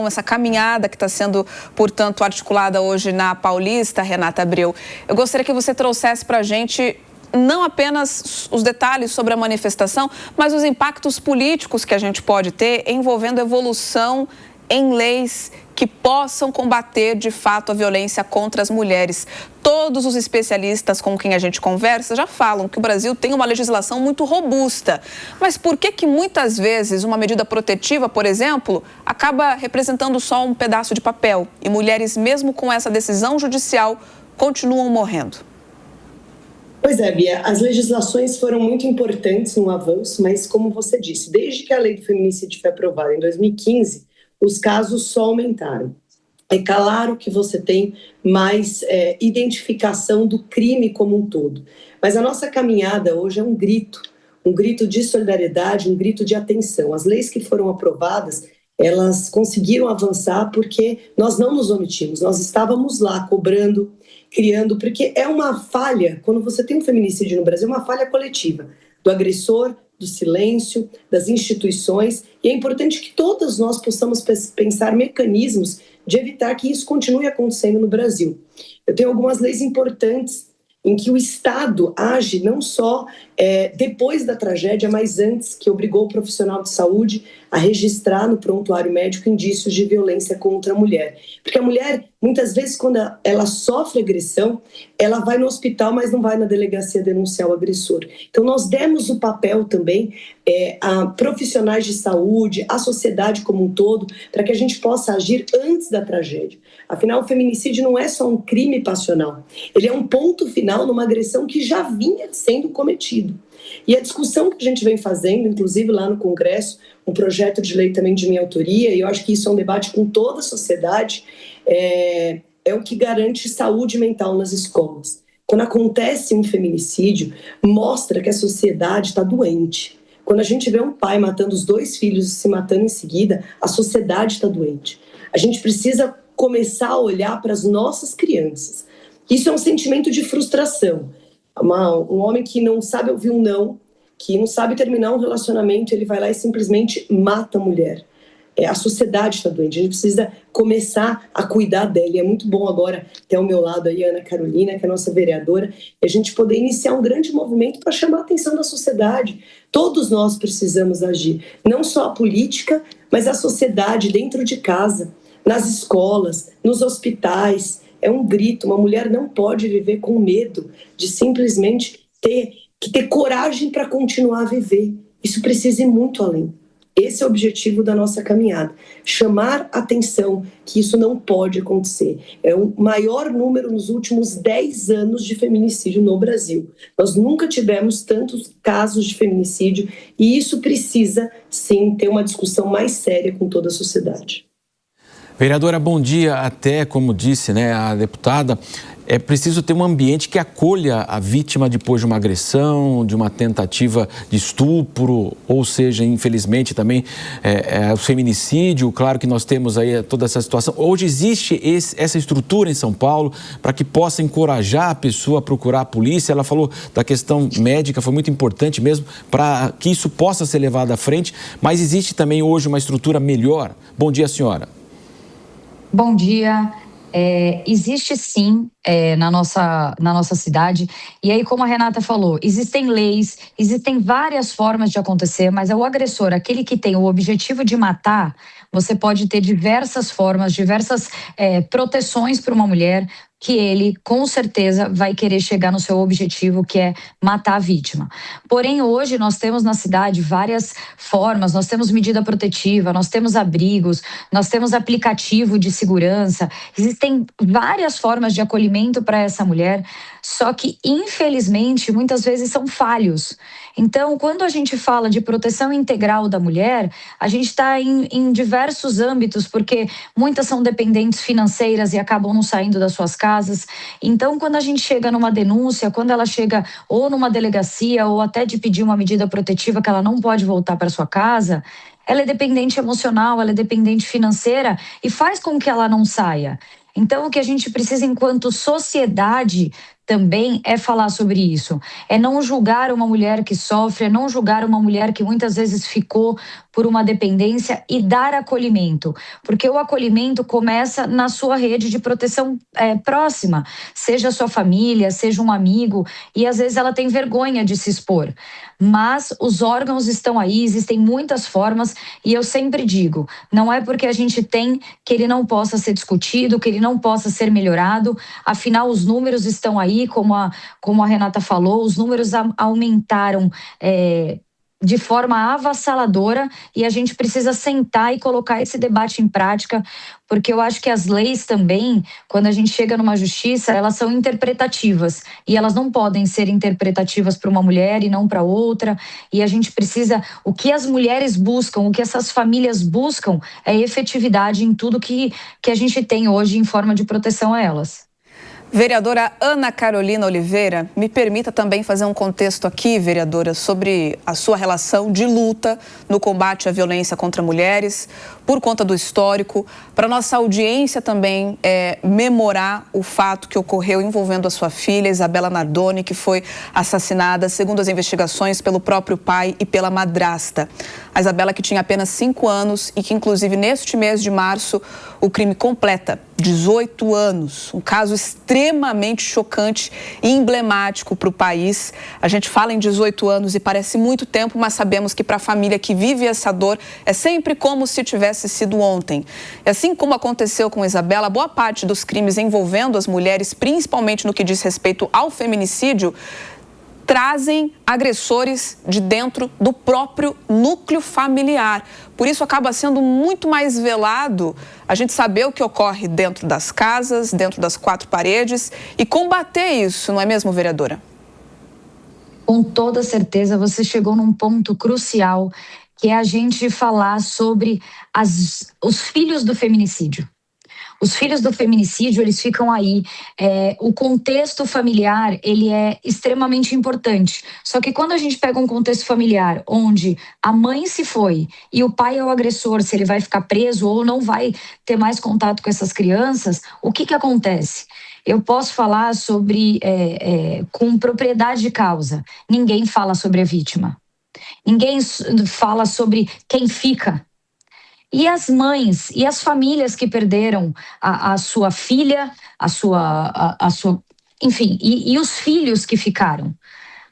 essa caminhada que está sendo, portanto, articulada hoje na Paulista, Renata Abreu. Eu gostaria que você trouxesse para a gente não apenas os detalhes sobre a manifestação, mas os impactos políticos que a gente pode ter envolvendo evolução em leis que possam combater, de fato, a violência contra as mulheres. Todos os especialistas com quem a gente conversa já falam que o Brasil tem uma legislação muito robusta. Mas por que muitas vezes uma medida protetiva, por exemplo, acaba representando só um pedaço de papel e mulheres, mesmo com essa decisão judicial, continuam morrendo? Pois é, Bia, as legislações foram muito importantes no avanço, mas como você disse, desde que a lei do feminicídio foi aprovada em 2015, os casos só aumentaram. É claro que você tem mais identificação do crime como um todo, mas a nossa caminhada hoje é um grito de solidariedade, um grito de atenção. As leis que foram aprovadas, elas conseguiram avançar porque nós não nos omitimos, nós estávamos lá cobrando, criando, porque é uma falha, quando você tem um feminicídio no Brasil, é uma falha coletiva, do agressor, do silêncio, das instituições, e é importante que todas nós possamos pensar mecanismos de evitar que isso continue acontecendo no Brasil. Eu tenho algumas leis importantes em que o Estado age não só depois da tragédia, mas antes, que obrigou o profissional de saúde a registrar no prontuário médico indícios de violência contra a mulher. Porque a mulher, muitas vezes, quando ela sofre agressão, ela vai no hospital, mas não vai na delegacia denunciar o agressor. Então, nós demos o papel também a profissionais de saúde, a sociedade como um todo, para que a gente possa agir antes da tragédia. Afinal, o feminicídio não é só um crime passional, ele é um ponto final numa agressão que já vinha sendo cometido. E a discussão que a gente vem fazendo, inclusive lá no Congresso, um projeto de lei também de minha autoria, e eu acho que isso é um debate com toda a sociedade, é o que garante saúde mental nas escolas. Quando acontece um feminicídio, mostra que a sociedade está doente. Quando a gente vê um pai matando os 2 filhos e se matando em seguida, a sociedade está doente. A gente precisa começar a olhar para as nossas crianças. Isso é um sentimento de frustração. Um homem que não sabe ouvir um não, que não sabe terminar um relacionamento, ele vai lá e simplesmente mata a mulher. A sociedade está doente, a gente precisa começar a cuidar dela. E é muito bom agora ter ao meu lado aí a Ana Carolina, que é a nossa vereadora, e a gente poder iniciar um grande movimento para chamar a atenção da sociedade. Todos nós precisamos agir, não só a política, mas a sociedade dentro de casa, nas escolas, nos hospitais. É um grito, uma mulher não pode viver com medo de simplesmente ter coragem para continuar a viver. Isso precisa ir muito além. Esse é o objetivo da nossa caminhada, chamar atenção que isso não pode acontecer. É o maior número nos últimos 10 anos de feminicídio no Brasil. Nós nunca tivemos tantos casos de feminicídio e isso precisa, sim, ter uma discussão mais séria com toda a sociedade. Vereadora, bom dia. Até, como disse, né, a deputada, é preciso ter um ambiente que acolha a vítima depois de uma agressão, de uma tentativa de estupro, ou seja, infelizmente também o feminicídio. Claro que nós temos aí toda essa situação. Hoje existe essa estrutura em São Paulo para que possa encorajar a pessoa a procurar a polícia. Ela falou da questão médica, foi muito importante mesmo para que isso possa ser levado à frente, mas existe também hoje uma estrutura melhor. Bom dia, senhora. Bom dia. Existe sim na nossa cidade, e aí, como a Renata falou, existem leis, existem várias formas de acontecer, mas é o agressor, aquele que tem o objetivo de matar. Você pode ter diversas formas, diversas proteções para uma mulher, que ele, com certeza, vai querer chegar no seu objetivo, que é matar a vítima. Porém, hoje, nós temos na cidade várias formas, nós temos medida protetiva, nós temos abrigos, nós temos aplicativo de segurança, existem várias formas de acolhimento para essa mulher, só que, infelizmente, muitas vezes são falhos. Então, quando a gente fala de proteção integral da mulher, a gente está em diversos âmbitos, porque muitas são dependentes financeiras e acabam não saindo das suas casas. Então, quando a gente chega numa denúncia, quando ela chega ou numa delegacia ou até de pedir uma medida protetiva que ela não pode voltar para sua casa, ela é dependente emocional, ela é dependente financeira e faz com que ela não saia. Então, o que a gente precisa, enquanto sociedade, também é falar sobre isso. É não julgar uma mulher que sofre, é não julgar uma mulher que muitas vezes ficou por uma dependência e dar acolhimento. Porque o acolhimento começa na sua rede de proteção próxima, seja a sua família, seja um amigo, e às vezes ela tem vergonha de se expor. Mas os órgãos estão aí, existem muitas formas, e eu sempre digo, não é porque a gente tem que ele não possa ser discutido, que ele não possa ser melhorado, afinal os números estão aí, como a Renata falou, os números aumentaram de forma avassaladora, e a gente precisa sentar e colocar esse debate em prática, porque eu acho que as leis também, quando a gente chega numa justiça, elas são interpretativas, e elas não podem ser interpretativas para uma mulher e não para outra, e a gente precisa, o que as mulheres buscam, o que essas famílias buscam, é efetividade em tudo que a gente tem hoje em forma de proteção a elas. Vereadora Ana Carolina Oliveira, me permita também fazer um contexto aqui, vereadora, sobre a sua relação de luta no combate à violência contra mulheres, por conta do histórico, para nossa audiência também memorar o fato que ocorreu envolvendo a sua filha, Isabela Nardoni, que foi assassinada, segundo as investigações, pelo próprio pai e pela madrasta. A Isabela, que tinha apenas 5 anos e que, inclusive, neste mês de março, o crime completa 18 anos. Um caso extremamente chocante e emblemático para o país. A gente fala em 18 anos e parece muito tempo, mas sabemos que para a família que vive essa dor é sempre como se tivesse sido ontem. E assim como aconteceu com Isabela, boa parte dos crimes envolvendo as mulheres, principalmente no que diz respeito ao feminicídio, trazem agressores de dentro do próprio núcleo familiar. Por isso acaba sendo muito mais velado a gente saber o que ocorre dentro das casas, dentro das 4 paredes e combater isso, não é mesmo, vereadora? Com toda certeza, você chegou num ponto crucial, que é a gente falar sobre os filhos do feminicídio. Os filhos do feminicídio, eles ficam aí. O contexto familiar, ele é extremamente importante. Só que quando a gente pega um contexto familiar onde a mãe se foi e o pai é o agressor, se ele vai ficar preso ou não vai ter mais contato com essas crianças, o que acontece? Eu posso falar sobre, com propriedade de causa. Ninguém fala sobre a vítima. Ninguém fala sobre quem fica. E as mães e as famílias que perderam a sua filha, enfim, e os filhos que ficaram.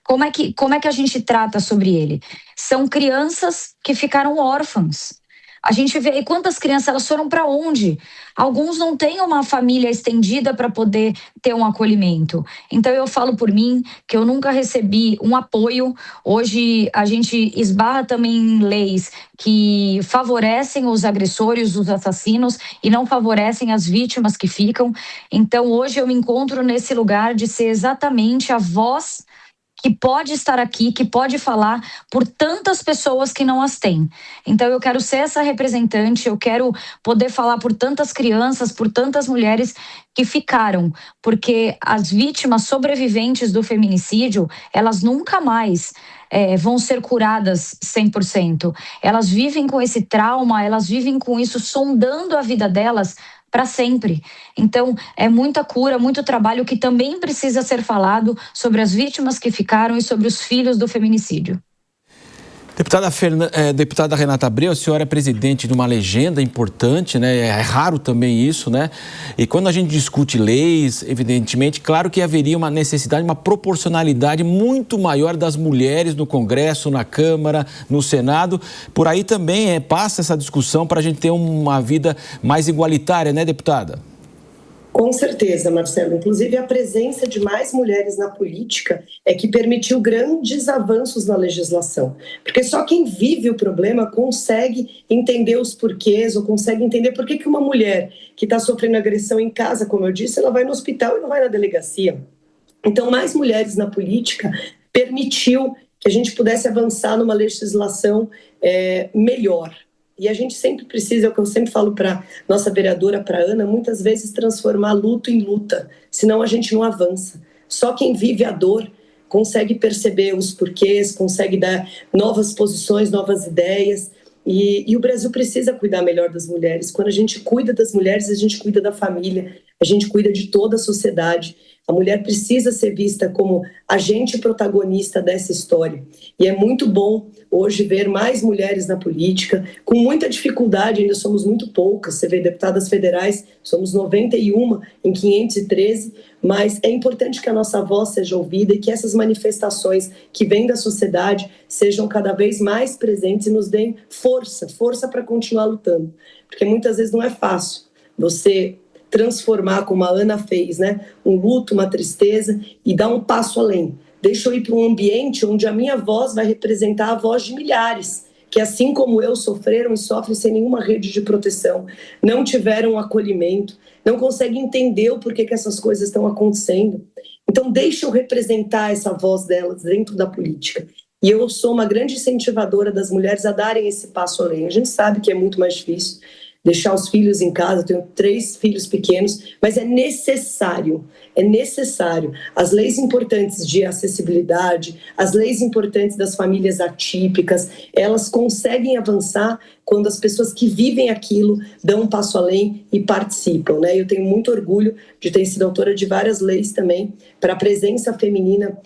Como é que a gente trata sobre ele? São crianças que ficaram órfãs. A gente vê aí quantas crianças, elas foram para onde? Alguns não têm uma família estendida para poder ter um acolhimento. Então eu falo por mim que eu nunca recebi um apoio. Hoje a gente esbarra também em leis que favorecem os agressores, os assassinos, e não favorecem as vítimas que ficam. Então hoje eu me encontro nesse lugar de ser exatamente a voz que pode estar aqui, que pode falar por tantas pessoas que não as têm. Então eu quero ser essa representante, eu quero poder falar por tantas crianças, por tantas mulheres que ficaram, porque as vítimas sobreviventes do feminicídio, elas nunca mais vão ser curadas 100%. Elas vivem com esse trauma, elas vivem com isso sondando a vida delas para sempre. Então, é muita cura, muito trabalho que também precisa ser falado sobre as vítimas que ficaram e sobre os filhos do feminicídio. Deputada Renata Abreu, a senhora é presidente de uma legenda importante, né? É raro também isso, né? E quando a gente discute leis, evidentemente, claro que haveria uma necessidade, uma proporcionalidade muito maior das mulheres no Congresso, na Câmara, no Senado. Por aí também passa essa discussão para a gente ter uma vida mais igualitária, né, deputada? Com certeza, Marcelo. Inclusive, a presença de mais mulheres na política é que permitiu grandes avanços na legislação. Porque só quem vive o problema consegue entender os porquês, ou consegue entender por que uma mulher que está sofrendo agressão em casa, como eu disse, ela vai no hospital e não vai na delegacia. Então, mais mulheres na política permitiu que a gente pudesse avançar numa legislação melhor. E a gente sempre precisa, é o que eu sempre falo para nossa vereadora, para Ana, muitas vezes transformar luto em luta, senão a gente não avança. Só quem vive a dor consegue perceber os porquês, consegue dar novas posições, novas ideias. E o Brasil precisa cuidar melhor das mulheres. Quando a gente cuida das mulheres, a gente cuida da família, a gente cuida de toda a sociedade. A mulher precisa ser vista como agente protagonista dessa história. E é muito bom hoje ver mais mulheres na política, com muita dificuldade, ainda somos muito poucas. Você vê deputadas federais, somos 91 em 513, mas é importante que a nossa voz seja ouvida e que essas manifestações que vêm da sociedade sejam cada vez mais presentes e nos deem força para continuar lutando. Porque muitas vezes não é fácil você transformar, como a Ana fez, né, um luto, uma tristeza, e dar um passo além. Deixa eu ir para um ambiente onde a minha voz vai representar a voz de milhares, que assim como eu sofreram e sofrem sem nenhuma rede de proteção, não tiveram acolhimento, não conseguem entender o porquê que essas coisas estão acontecendo. Então deixa eu representar essa voz delas dentro da política. E eu sou uma grande incentivadora das mulheres a darem esse passo além. A gente sabe que é muito mais difícil deixar os filhos em casa, eu tenho 3 filhos pequenos, mas é necessário. As leis importantes de acessibilidade, as leis importantes das famílias atípicas, elas conseguem avançar quando as pessoas que vivem aquilo dão um passo além e participam, né? Eu tenho muito orgulho de ter sido autora de várias leis também para a presença feminina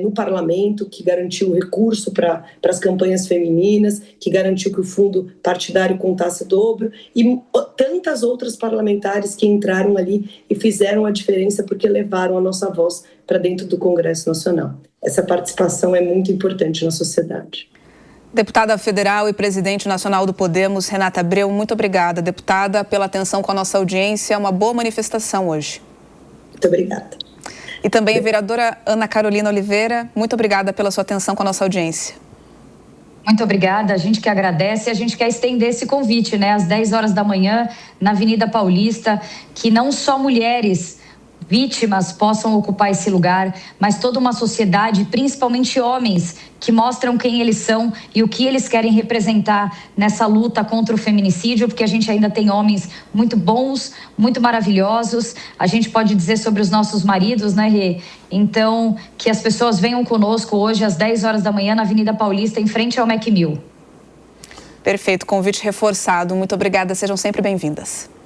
no parlamento, que garantiu recurso para as campanhas femininas, que garantiu que o fundo partidário contasse o dobro, e tantas outras parlamentares que entraram ali e fizeram a diferença porque levaram a nossa voz para dentro do Congresso Nacional. Essa participação é muito importante na sociedade. Deputada federal e presidente nacional do Podemos, Renata Abreu, muito obrigada, deputada, pela atenção com a nossa audiência. Uma boa manifestação hoje. Muito obrigada. E também a vereadora Ana Carolina Oliveira, muito obrigada pela sua atenção com a nossa audiência. Muito obrigada, a gente que agradece e a gente quer estender esse convite, né? Às 10 horas da manhã, na Avenida Paulista, que não só mulheres vítimas possam ocupar esse lugar, mas toda uma sociedade, principalmente homens, que mostram quem eles são e o que eles querem representar nessa luta contra o feminicídio, porque a gente ainda tem homens muito bons, muito maravilhosos. A gente pode dizer sobre os nossos maridos, né, Rê? Então, que as pessoas venham conosco hoje às 10 horas da manhã na Avenida Paulista, em frente ao Macmill. Perfeito, convite reforçado. Muito obrigada, sejam sempre bem-vindas.